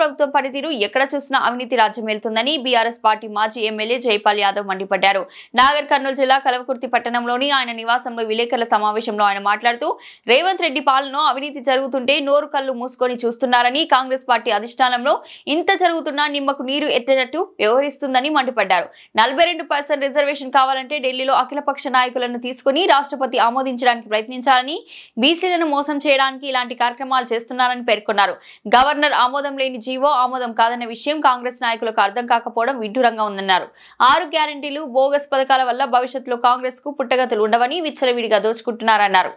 ప్రభుత్వం పనితీరు ఎక్కడ చూసినా అవినీతి రాజ్యం వెళ్తుందని బీఆర్ఎస్ పార్టీ మాజీ ఎమ్మెల్యే జైపాల్ యాదవ్ మండిపడ్డారు. నాగర్ కర్నూలు జిల్లా కల్వకుర్తి పట్టణంలోని ఆయన నివాసంలో విలేకరుల సమావేశంలో ఆయన మాట్లాడుతూ రేవంత్ రెడ్డి పాలనలో అవినీతి జరుగుతుంటే నోరు కళ్ళు మూసుకొని చూస్తున్నారని, కాంగ్రెస్ పార్టీ అధిష్టానంలో ఇంత జరుగుతున్నా నిమ్మకు నీరు ఎత్తేటట్టు వ్యవహరిస్తుందని మండిపడ్డారు. 42% రిజర్వేషన్ కావాలంటే ఢిల్లీలో అఖిలపక్ష నాయకులను తీసుకుని రాష్ట్రపతి ఆమోదించడానికి ప్రయత్నించాలని, బీసీలను మోసం చేయడానికి ఇలాంటి కార్యక్రమాలు చేస్తున్నారని పేర్కొన్నారు. గవర్నర్ ఆమోదం లేని జీవో ఆమోదం కాదన్న విషయం కాంగ్రెస్ నాయకులకు అర్థం కాకపోవడం విడ్డూరంగా ఉందన్నారు. 6 గ్యారెంటీలు బోగస్ పథకాల వల్ల భవిష్యత్తులో కాంగ్రెస్ కు పుట్టగతులు ఉండవని విచ్చలవిడిగా దోచుకుంటున్నారన్నారు.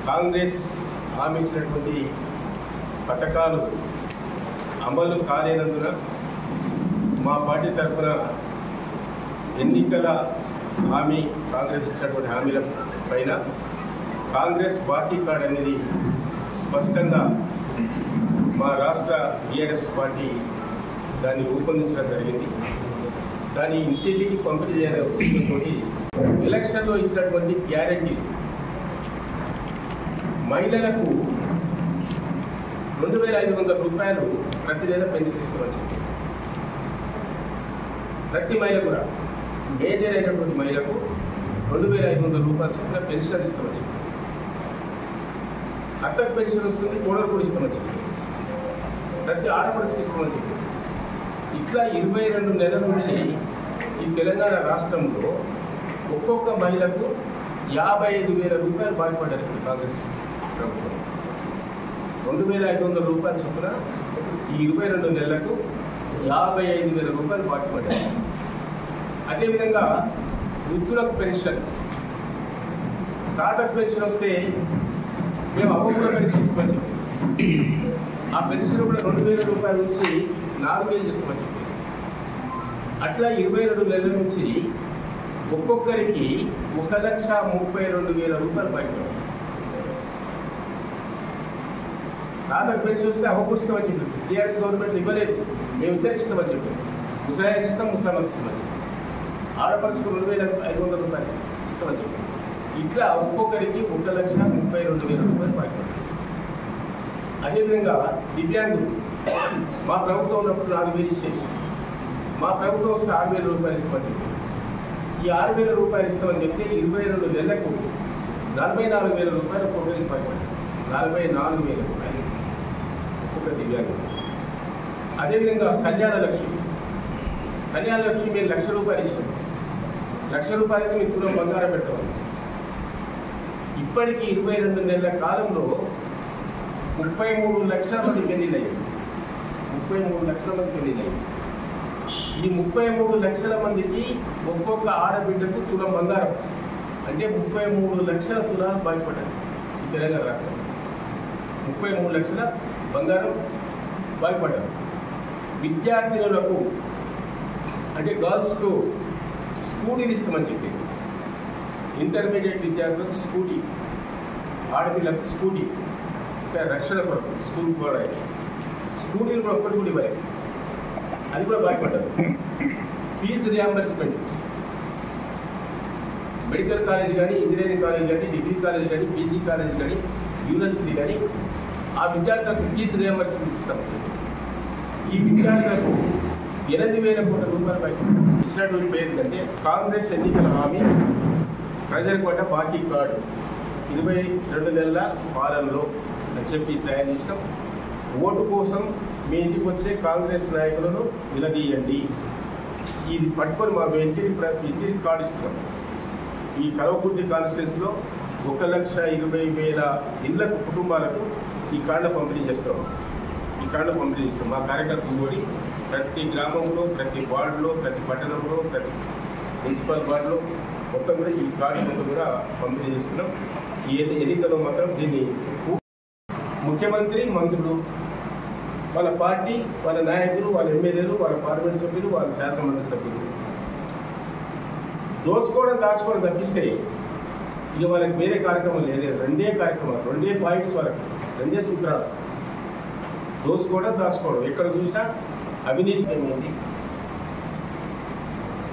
కాంగ్రెస్ హామీ ఇచ్చినటువంటి పథకాలు అమలు కాలేనందున మా పార్టీ తరఫున ఎన్నికల హామీ కాంగ్రెస్ ఇచ్చినటువంటి హామీల పైన కాంగ్రెస్ పార్టీ కార్డ్ అనేది స్పష్టంగా మా రాష్ట్ర బీఆర్ఎస్ పార్టీ దాన్ని రూపొందించడం జరిగింది. దాన్ని ఇంటింటికి పంపిణీ చేయాలనే ఉద్దేశంతో ఎలక్షన్లో ఇచ్చినటువంటి గ్యారెంటీ మహిళలకు 2500 రూపాయలు ప్రతి నెల పెన్షన్ ఇస్తామని చెప్పి, ప్రతి మహిళ కూడా మేజర్ అయినటువంటి మహిళకు 2500 రూపాయలు చొప్పున పెన్షన్ ఇస్తామని చెప్పి, అత్తకు పెన్షన్ వస్తుంది, కోడలు కూడా ఇస్తామని చెప్పి, ప్రతి ఆడపడుచుకి ఇస్తామని చెప్పి, ఇట్లా 22 నెలల నుంచి ఈ తెలంగాణ రాష్ట్రంలో ఒక్కొక్క మహిళకు 55,000 రూపాయలు బాధపడ్డారు కాంగ్రెస్ ప్రభుత్వం. 2,500 రూపాయలు చొప్పున ఈ 22 నెలలకు 55,000 రూపాయలు బాధపడ్డారు. అదేవిధంగా వృద్ధులకు పెన్షన్, తాతకు పెన్షన్ వస్తే మేము అవ్వకుండా పెన్షన్ ఇస్తామని చెప్పి, ఆ పెన్షన్ కూడా 2,000 రూపాయల నుంచి 4,000 ఇస్తామని చెప్పి, అట్లా 22 నెలల నుంచి ఒక్కొక్కరికి 1,32,000 రూపాయలు బాధ్యత. తాతకు పెన్షన్ వస్తే అవ్వకుండా ఇస్తామని చెప్పి, టీఆర్ఎస్ గవర్నమెంట్ ఇవ్వలేదు, మేము ఇద్దరికి ఇస్తామని చెప్పి, ముసలాయికి ఇస్తాం, ముసలామకి ఇస్తామని చెప్పి, ఆడపడుచుకు 2,500 రూపాయలు ఇస్తామని చెప్పి, ఇట్లా ఒక్కొక్కరికి 1,32,000 రూపాయలు బాధ్యత. అదేవిధంగా దివ్యాంగులు మా ప్రభుత్వం ఉన్నప్పుడు 4,000 ఇచ్చేది, మా ప్రభుత్వం వస్తే 6,000 రూపాయలు ఇస్తామని చెప్పి, ఈ 6,000 రూపాయలు ఇస్తామని చెప్తే 22 నెలలకు 44,000 రూపాయలు ఒక్కొక్కరికి పడిపడ్డాయి. 44,000 రూపాయలు ఒక్కొక్క దివ్యాంగులు. అదేవిధంగా కళ్యాణ లక్ష్మి మేము 1,00,000 రూపాయలు ఇస్తాం. 1,00,000 రూపాయలకి మీకు తులం బంగారం పెట్టవాలి. ఇప్పటికీ 22 నెలల కాలంలో 33 లక్షల మంది పెళ్లిళ్ళయ్యాయి. 33 లక్షల మంది పెళ్లిళ్ళయ్యాయి. ఈ 33 లక్షల మందికి ఒక్కొక్క ఆడబిడ్డకు తులం బంగారం అంటే 33 లక్షల తులాలు బాధపడ్డాయి. ఈ తెలంగాణ రాష్ట్రం 33 లక్షల బంగారం బాధపడ్డారు. విద్యార్థినులకు అంటే గర్ల్స్కు స్కూటీలు ఇస్తామని చెప్పి, ఇంటర్మీడియట్ విద్యార్థులకు స్కూటీ, ఆడపిల్లలకు స్కూటీ, రక్షణ కొరకు స్కూల్ కూడా స్కూటీలు కూడా ఒక్కటి కూడా ఇవ్వలేదు, అది కూడా బాధపడ్డారు. ఫీజు రియంబర్స్మెంట్ మెడికల్ కాలేజ్ కానీ, ఇంజనీరింగ్ కాలేజ్ కానీ, డిగ్రీ కాలేజ్ కానీ, పీజీ కాలేజ్ కానీ, యూనివర్సిటీ కానీ ఆ విద్యార్థులకు ఫీజు రియంబర్స్మెంట్ ఇస్తాం. ఈ విద్యార్థులకు 8,000 కోట్ల రూపాయలు పైన ఇచ్చినటువంటి పేరు ఏంటంటే కాంగ్రెస్ ఎన్నికల హామీ ప్రజలకు పడ్డ బాకీ కార్డు 22 నెలల పాలనలో అని చెప్పి తయారు చేసినాం. ఓటు కోసం మీ ఇంటికి వచ్చే కాంగ్రెస్ నాయకులను నిలదీయండి, ఇది పట్టుకొని మా ఇంటికి కార్డు ఇస్తున్నాం. ఈ కల్వకుర్తి కాన్స్టిట్యున్సీలో 1,20,000 ఇళ్లకు కుటుంబాలకు ఈ కార్డుల పంపిణీ చేస్తాం. ఈ కార్డులు పంపిణీ చేస్తాం. మా కార్యకర్తలు కూడా ప్రతి గ్రామంలో, ప్రతి వార్డులో, ప్రతి పట్టణంలో, ప్రతి మున్సిపల్ వార్డులో మొత్తం కూడా ఈ కార్డు మొత్తం కూడా పంపిణీ చేస్తున్నాం. ఈ ఎన్నికల్లో మాత్రం దీన్ని ముఖ్యమంత్రి, మంత్రులు వాళ్ళ పార్టీ, వాళ్ళ నాయకులు, వాళ్ళ ఎమ్మెల్యేలు, వాళ్ళ పార్లమెంట్ సభ్యులు, వాళ్ళ శాసనమండలి సభ్యులు దోచుకోవడం దాచుకోవడం తప్పిస్తే ఇక వాళ్ళకి వేరే కార్యక్రమం లేదు. రెండే కార్యక్రమాలు, రెండే పాయింట్స్ వరకు, రెండే సూత్రాలు: దోచుకోవడం, దాచుకోవడం. ఎక్కడ చూసినా అవినీతి ఏమైంది.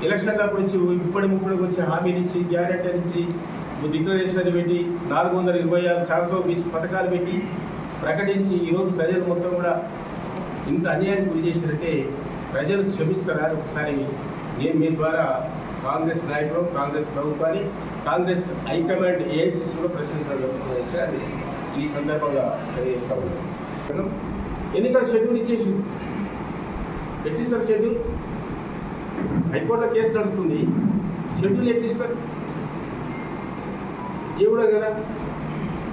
ఎలక్షన్లు అప్పుడు వచ్చి ఇప్పటికి వచ్చి హామీలు ఇచ్చి, గ్యారెంటీలు ఇచ్చి, డిక్లరేషన్ పెట్టి 426 420 పథకాలు పెట్టి ప్రకటించి ఈరోజు ప్రజలు మొత్తం కూడా ఇంత అన్యాయానికి గురి చేసినట్టే ప్రజలు క్షమిస్తారా అని ఒకసారి నేను మీ ద్వారా కాంగ్రెస్ నాయకులు, కాంగ్రెస్ ప్రభుత్వాన్ని, కాంగ్రెస్ హైకమాండ్ ఏఐసిసి కూడా ప్రశ్నించాలని ఈ సందర్భంగా తెలియజేస్తా ఉన్నాను. ఎన్నికల షెడ్యూల్ ఇచ్చేసి ఎట్టిస్తారు? షెడ్యూల్ హైకోర్టులో కేసు నడుస్తుంది, షెడ్యూల్ ఎట్టిస్తారు? ఏ కూడా కదా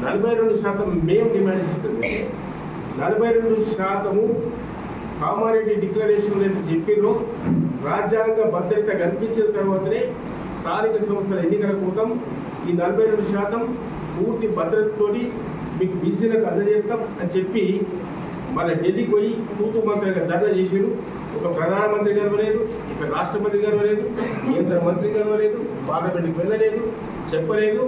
42% మేము డిమాండ్ చేస్తుంది. 42% కామారెడ్డి డిక్లరేషన్ చెప్పినో రాజ్యాంగ భద్రత కల్పించిన తర్వాతనే స్థానిక సంస్థల ఎన్నికల కోసం ఈ 42% పూర్తి భద్రతతోటి మీకు బీసీలకు అందజేస్తాం అని చెప్పి మన ఢిల్లీకి పోయి తూతు మంత్రిగా ధర్నా చేశారు. ఒక ప్రధానమంత్రి కలవలేదు, ఒక రాష్ట్రపతి కలవలేదు, కేంద్ర మంత్రి కలవలేదు, పార్లమెంట్కి వెళ్ళలేదు, చెప్పలేదు.